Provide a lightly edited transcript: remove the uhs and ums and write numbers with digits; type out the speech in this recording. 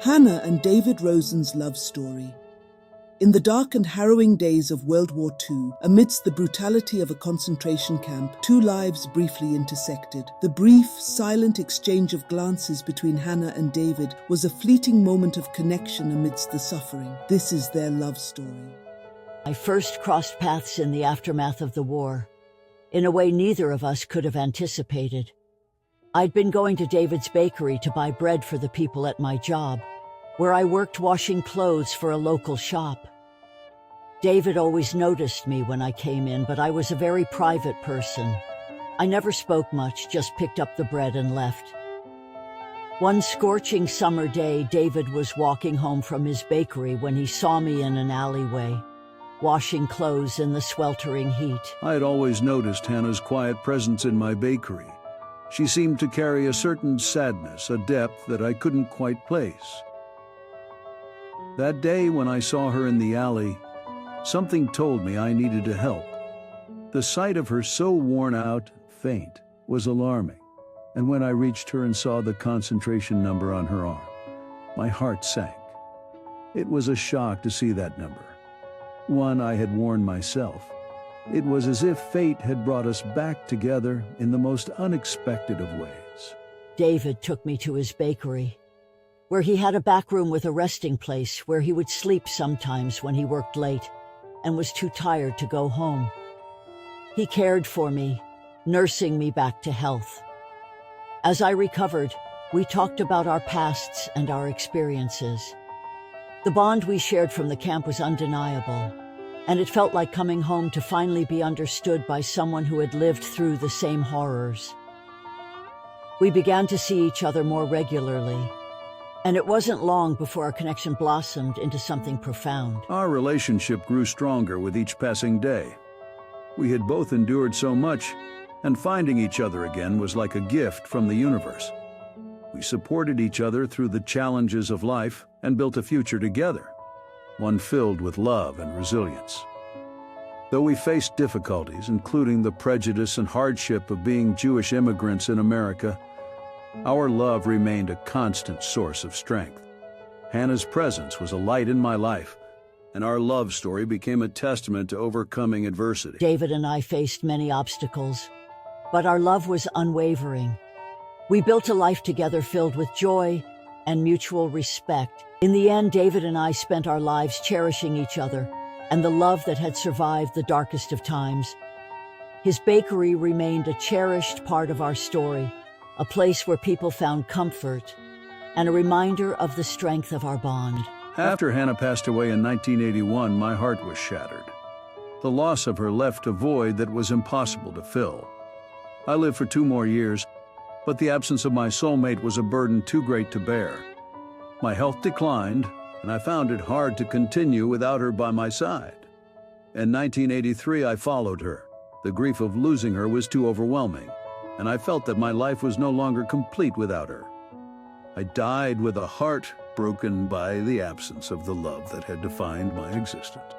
Hannah and David Rosen's love story. In the dark and harrowing days of World War II, amidst the brutality of a concentration camp, two lives briefly intersected. The brief, silent exchange of glances between Hannah and David was a fleeting moment of connection amidst the suffering. This is their love story. I first crossed paths in the aftermath of the war, in a way neither of us could have anticipated. I'd been going to David's bakery to buy bread for the people at my job, where I worked washing clothes for a local shop. David always noticed me when I came in, but I was a very private person. I never spoke much, just picked up the bread and left. One scorching summer day, David was walking home from his bakery when he saw me in an alleyway, washing clothes in the sweltering heat. I had always noticed Hannah's quiet presence in my bakery. She seemed to carry a certain sadness, a depth that I couldn't quite place. That day when I saw her in the alley, something told me I needed to help. The sight of her so worn out, faint, was alarming, and when I reached her and saw the concentration number on her arm, my heart sank. It was a shock to see that number, one I had worn myself. It was as if fate had brought us back together in the most unexpected of ways. David took me to his bakery, where he had a back room with a resting place where he would sleep sometimes when he worked late and was too tired to go home. He cared for me, nursing me back to health. As I recovered, we talked about our pasts and our experiences. The bond we shared from the camp was undeniable, and it felt like coming home to finally be understood by someone who had lived through the same horrors. We began to see each other more regularly, and it wasn't long before our connection blossomed into something profound. Our relationship grew stronger with each passing day. We had both endured so much, and finding each other again was like a gift from the universe. We supported each other through the challenges of life and built a future together, one filled with love and resilience. Though we faced difficulties, including the prejudice and hardship of being Jewish immigrants in America, our love remained a constant source of strength. Hannah's presence was a light in my life, and our love story became a testament to overcoming adversity. David and I faced many obstacles, but our love was unwavering. We built a life together filled with joy and mutual respect. In the end, David and I spent our lives cherishing each other and the love that had survived the darkest of times. His bakery remained a cherished part of our story, a place where people found comfort and a reminder of the strength of our bond. After Hannah passed away in 1981, my heart was shattered. The loss of her left a void that was impossible to fill. I lived for 2 more years, but the absence of my soulmate was a burden too great to bear. My health declined, and I found it hard to continue without her by my side. In 1983, I followed her. The grief of losing her was too overwhelming, and I felt that my life was no longer complete without her. I died with a heart broken by the absence of the love that had defined my existence.